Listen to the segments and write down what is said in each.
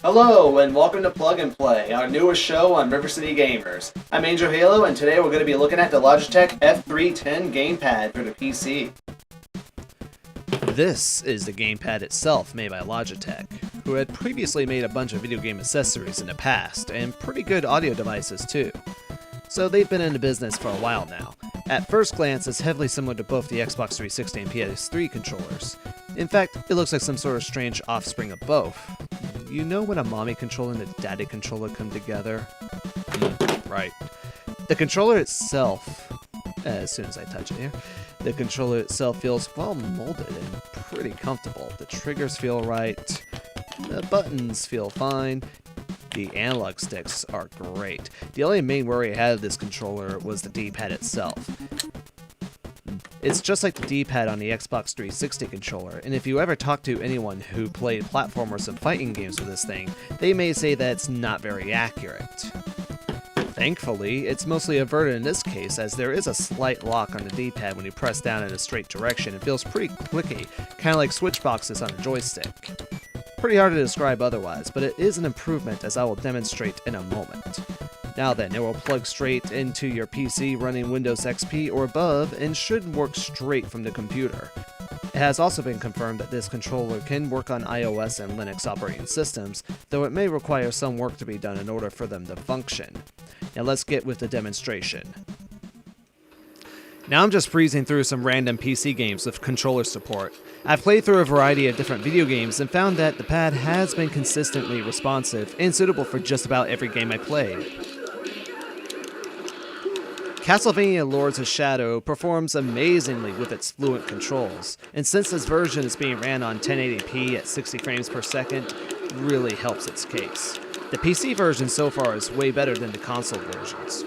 Hello, and welcome to Plug and Play, our newest show on River City Gamers. I'm Angel Halo, and today we're going to be looking at the Logitech F310 gamepad for the PC. This is the gamepad itself made by Logitech, who had previously made a bunch of video game accessories in the past, and pretty good audio devices too. So they've been in the business for a while now. At first glance, it's heavily similar to both the Xbox 360 and PS3 controllers. In fact, it looks like some sort of strange offspring of both. You know when a mommy controller and a daddy controller come together? Right. The controller itself, as soon as I touch it here, the controller itself feels well molded and pretty comfortable. The triggers feel right, the buttons feel fine, the analog sticks are great. The only main worry I had of this controller was the D-pad itself. It's just like the D-pad on the Xbox 360 controller, and if you ever talk to anyone who played platformers and fighting games with this thing, they may say that it's not very accurate. Thankfully, it's mostly averted in this case, as there is a slight lock on the D-pad when you press down in a straight direction. It feels pretty clicky, kind of like switch boxes on a joystick. Pretty hard to describe otherwise, but it is an improvement, as I will demonstrate in a moment. Now then, it will plug straight into your PC running Windows XP or above and should work straight from the computer. It has also been confirmed that this controller can work on iOS and Linux operating systems, though it may require some work to be done in order for them to function. Now let's get with the demonstration. Now I'm just breezing through some random PC games with controller support. I've played through a variety of different video games and found that the pad has been consistently responsive and suitable for just about every game I played. Castlevania Lords of Shadow performs amazingly with its fluent controls, and since this version is being ran on 1080p at 60 frames per second, really helps its case. The PC version so far is way better than the console versions.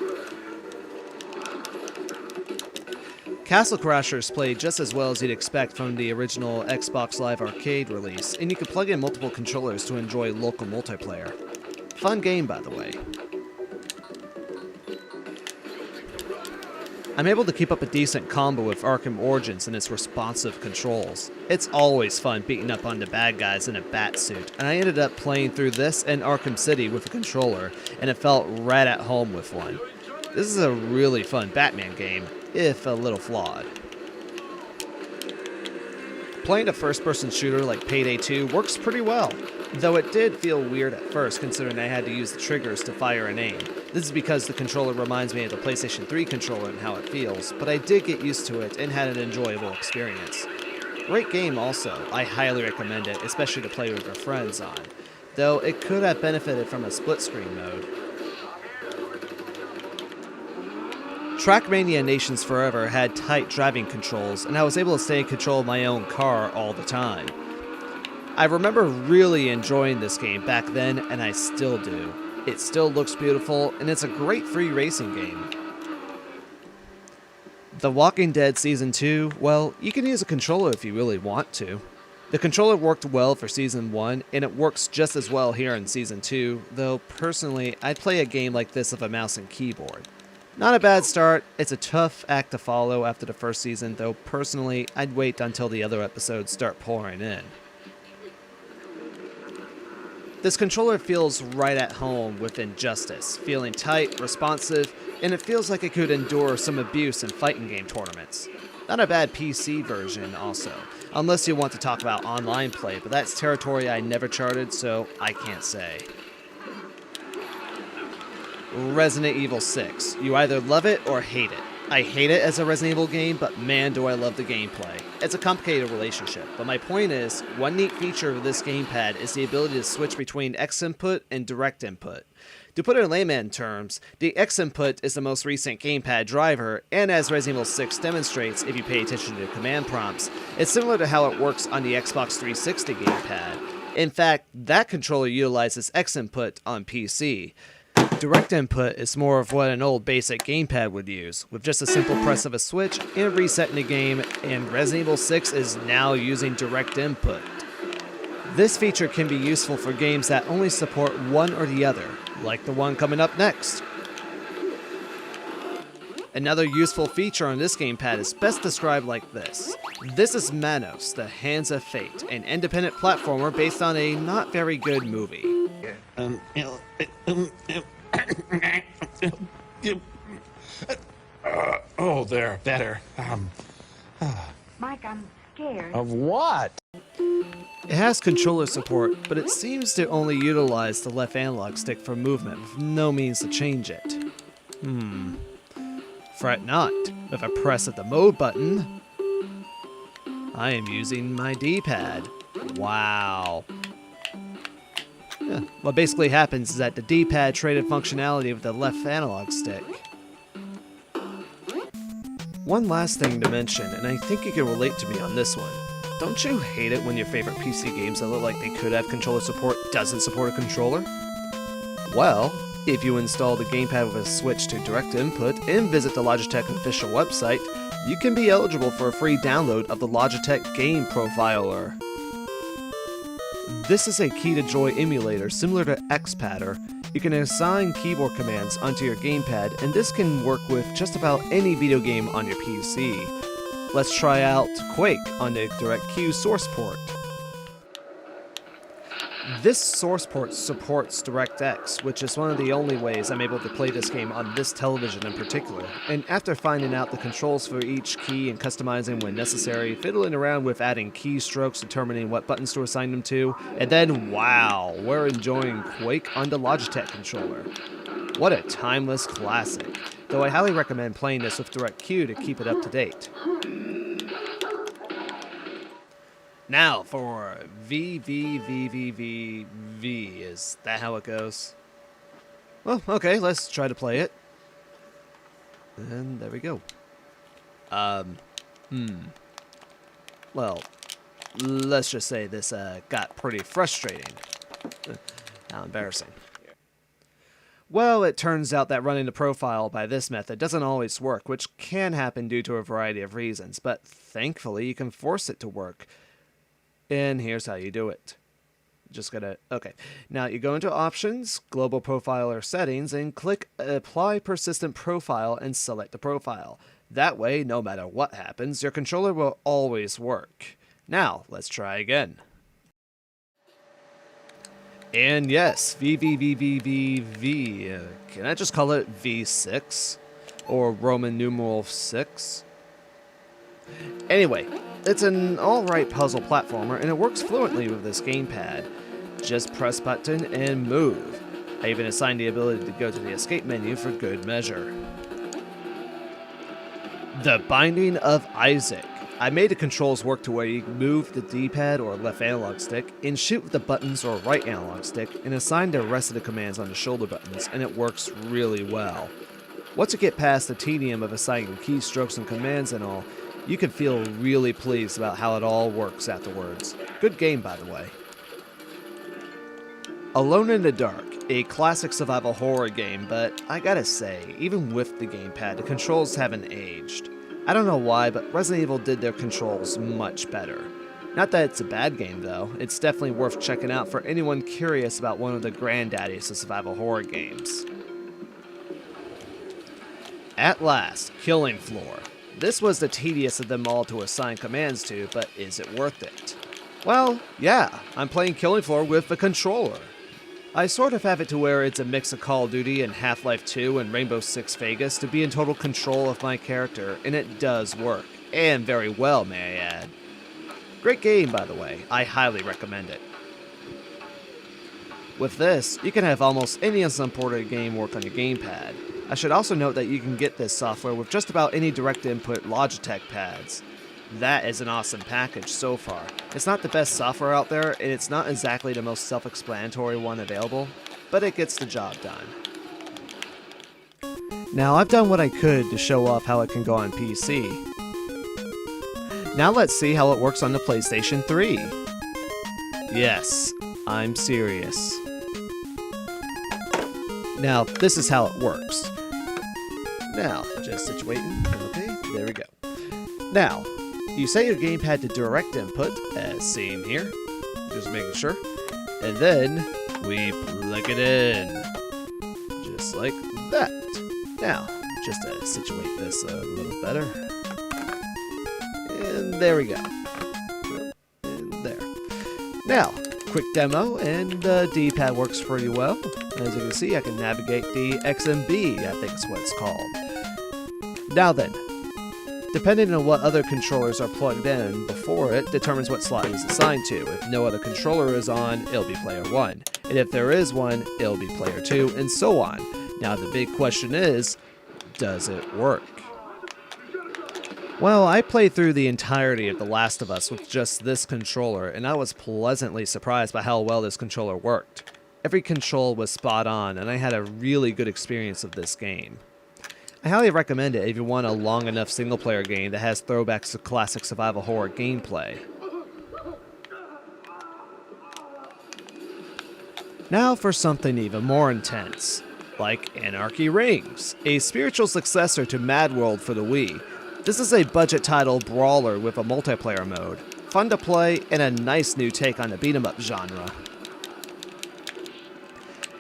Castle Crashers play just as well as you'd expect from the original Xbox Live Arcade release, and you can plug in multiple controllers to enjoy local multiplayer. Fun game, by the way. I'm able to keep up a decent combo with Arkham Origins and its responsive controls. It's always fun beating up on the bad guys in a bat suit, and I ended up playing through this and Arkham City with a controller, and it felt right at home with one. This is a really fun Batman game, if a little flawed. Playing a first-person shooter like Payday 2 works pretty well, though it did feel weird at first considering I had to use the triggers to fire and aim. This is because the controller reminds me of the PlayStation 3 controller and how it feels, but I did get used to it and had an enjoyable experience. Great game also, I highly recommend it, especially to play with your friends on, though it could have benefited from a split-screen mode. Trackmania Nations Forever had tight driving controls, and I was able to stay in control of my own car all the time. I remember really enjoying this game back then, and I still do. It still looks beautiful, and it's a great free racing game. The Walking Dead Season 2, well, you can use a controller if you really want to. The controller worked well for Season 1, and it works just as well here in Season 2, though personally, I'd play a game like this with a mouse and keyboard. Not a bad start, it's a tough act to follow after the first season, though personally, I'd wait until the other episodes start pouring in. This controller feels right at home with Injustice, feeling tight, responsive, and it feels like it could endure some abuse in fighting game tournaments. Not a bad PC version also, unless you want to talk about online play, but that's territory I never charted, so I can't say. Resident Evil 6. You either love it or hate it. I hate it as a Resident Evil game, but man do I love the gameplay. It's a complicated relationship, but my point is, one neat feature of this gamepad is the ability to switch between X input and direct input. To put it in layman terms, the X input is the most recent gamepad driver, and as Resident Evil 6 demonstrates if you pay attention to the command prompts, it's similar to how it works on the Xbox 360 gamepad. In fact, that controller utilizes X input on PC. Direct input is more of what an old basic gamepad would use, with just a simple press of a switch and resetting the game, and Resident Evil 6 is now using direct input. This feature can be useful for games that only support one or the other, like the one coming up next. Another useful feature on this gamepad is best described like this. This is Manos, the Hands of Fate, an independent platformer based on a not very good movie. Yes. Oh, there, better. Mike, I'm scared. Of what? It has controller support, but it seems to only utilize the left analog stick for movement, with no means to change it. Fret not, if I press at the mode button, I am using my D-pad. Wow. Yeah, what basically happens is that the D-pad traded functionality with the left analog stick. One last thing to mention, and I think you can relate to me on this one. Don't you hate it when your favorite PC games that look like they could have controller support doesn't support a controller? Well, if you install the gamepad with a switch to direct input and visit the Logitech official website, you can be eligible for a free download of the Logitech Game Profiler. This is a key to joy emulator similar to XPadder. You can assign keyboard commands onto your gamepad, and this can work with just about any video game on your PC. Let's try out Quake on the DirectQ source port. This source port supports DirectX, which is one of the only ways I'm able to play this game on this television in particular. And after finding out the controls for each key and customizing when necessary, fiddling around with adding keystrokes, determining what buttons to assign them to, and then wow, we're enjoying Quake on the Logitech controller. What a timeless classic, though I highly recommend playing this with DirectQ to keep it up to date. Now for VVVVVV, is that how it goes? Well, okay, let's try to play it. And there we go. Well, let's just say this got pretty frustrating. How embarrassing. Well, it turns out that running the profile by this method doesn't always work, which can happen due to a variety of reasons, but thankfully you can force it to work. And here's how you do it. Okay. Now you go into Options, Global Profiler Settings, and click Apply Persistent Profile and select the profile. That way, no matter what happens, your controller will always work. Now, let's try again. And yes, VVVVVV. Can I just call it V6? Or Roman numeral 6? Anyway, it's an alright puzzle platformer and it works fluently with this gamepad. Just press button and move. I even assigned the ability to go to the escape menu for good measure. The Binding of Isaac. I made the controls work to where you move the D-pad or left analog stick and shoot with the buttons or right analog stick and assign the rest of the commands on the shoulder buttons, and it works really well. Once you get past the tedium of assigning keystrokes and commands and all, you can feel really pleased about how it all works afterwards. Good game, by the way. Alone in the Dark, a classic survival horror game, but I gotta say, even with the gamepad, the controls haven't aged. I don't know why, but Resident Evil did their controls much better. Not that it's a bad game though, it's definitely worth checking out for anyone curious about one of the granddaddies of survival horror games. At last, Killing Floor. This was the tedious of them all to assign commands to, but is it worth it? Well, yeah, I'm playing Killing Floor with the controller. I sort of have it to where it's a mix of Call of Duty and Half-Life 2 and Rainbow Six Vegas to be in total control of my character, and it does work. And very well, may I add. Great game, by the way. I highly recommend it. With this, you can have almost any unsupported game work on your gamepad. I should also note that you can get this software with just about any direct input Logitech pads. That is an awesome package so far. It's not the best software out there, and it's not exactly the most self-explanatory one available, but it gets the job done. Now, I've done what I could to show off how it can go on PC. Now let's see how it works on the PlayStation 3. Yes, I'm serious. Now, this is how it works. Now, just situating. Okay, there we go. Now, you set your gamepad to direct input, as seen here. Just making sure. And then, we plug it in. Just like that. Now, just to situate this a little better. And there we go. And there. Now, quick demo, and the D-pad works pretty well. As you can see, I can navigate the XMB, I think is what it's called. Now then, depending on what other controllers are plugged in before it determines what slot it is assigned to. If no other controller is on, it'll be player 1. And if there is one, it'll be player 2, and so on. Now the big question is, does it work? Well, I played through the entirety of The Last of Us with just this controller, and I was pleasantly surprised by how well this controller worked. Every control was spot on, and I had a really good experience of this game. I highly recommend it if you want a long enough single-player game that has throwbacks to classic survival horror gameplay. Now for something even more intense, like Anarchy Reigns, a spiritual successor to Mad World for the Wii. This is a budget title brawler with a multiplayer mode, fun to play, and a nice new take on the beat-em-up genre.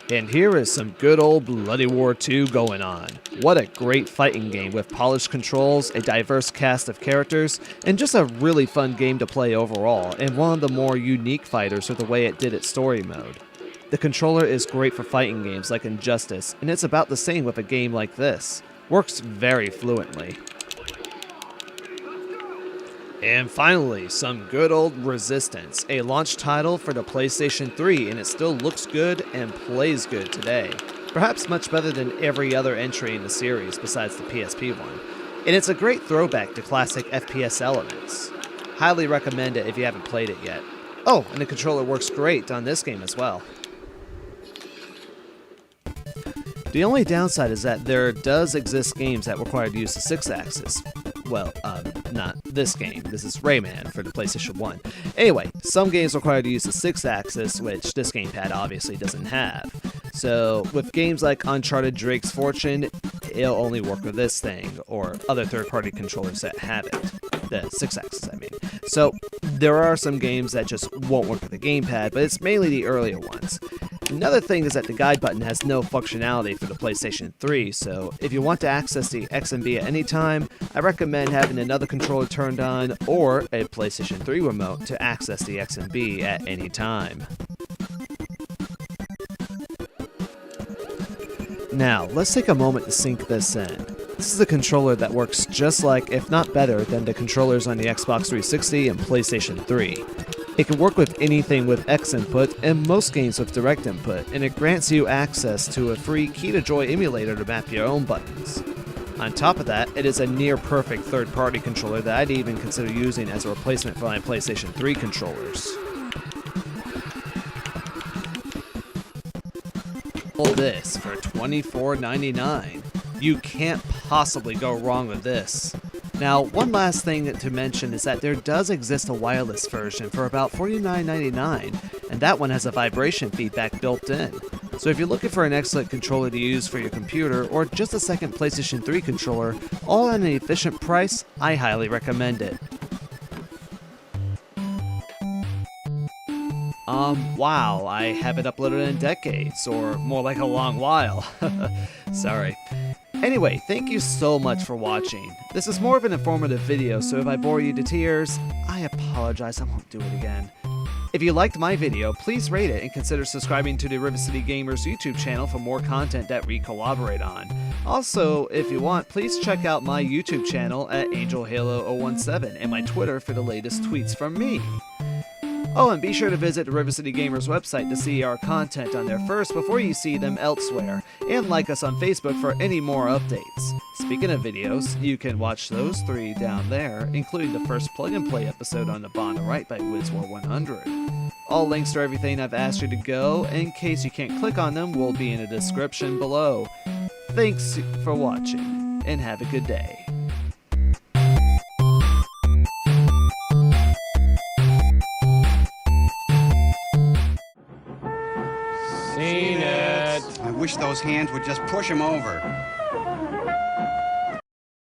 And here is some good old Bloody War 2 going on. What a great fighting game with polished controls, a diverse cast of characters, and just a really fun game to play overall, and one of the more unique fighters with the way it did its story mode. The controller is great for fighting games like Injustice, and it's about the same with a game like this. Works very fluently. And finally, some good old Resistance, a launch title for the PlayStation 3, and it still looks good and plays good today. Perhaps much better than every other entry in the series besides the PSP one. And it's a great throwback to classic FPS elements. Highly recommend it if you haven't played it yet. Oh, and the controller works great on this game as well. The only downside is that there does exist games that require the use of 6-axis. Well, not this game. This is Rayman for the PlayStation 1. Anyway, some games require the use of 6-axis, which this gamepad obviously doesn't have. So, with games like Uncharted Drake's Fortune, it'll only work with this thing, or other third-party controllers that have it. The 6-axis, I mean. So, there are some games that just won't work with the gamepad, but it's mainly the earlier ones. Another thing is that the guide button has no functionality for the PlayStation 3, so if you want to access the XMB at any time, I recommend having another controller turned on or a PlayStation 3 remote to access the XMB at any time. Now, let's take a moment to sink this in. This is a controller that works just like, if not better, than the controllers on the Xbox 360 and PlayStation 3. It can work with anything with X input and most games with direct input, and it grants you access to a free Key to Joy emulator to map your own buttons. On top of that, it is a near-perfect third-party controller that I'd even consider using as a replacement for my PlayStation 3 controllers. All this for $24.99. You can't possibly go wrong with this. Now, one last thing to mention is that there does exist a wireless version for about $49.99, and that one has a vibration feedback built in. So if you're looking for an excellent controller to use for your computer, or just a second PlayStation 3 controller, all at an efficient price, I highly recommend it. Wow, I haven't uploaded in decades, or more like a long while. Sorry. Anyway, thank you so much for watching. This is more of an informative video, so if I bore you to tears, I apologize, I won't do it again. If you liked my video, please rate it and consider subscribing to the River City Gamers YouTube channel for more content that we collaborate on. Also, if you want, please check out my YouTube channel at AngelHalo017 and my Twitter for the latest tweets from me. Oh, and be sure to visit the River City Gamers website to see our content on there first before you see them elsewhere, and like us on Facebook for any more updates. Speaking of videos, you can watch those 3 down there, including the first Plug and Play episode on the bottom right by WizWar100. All links to everything I've asked you to go, in case you can't click on them, will be in the description below. Thanks for watching, and have a good day. Seen it. I wish those hands would just push him over.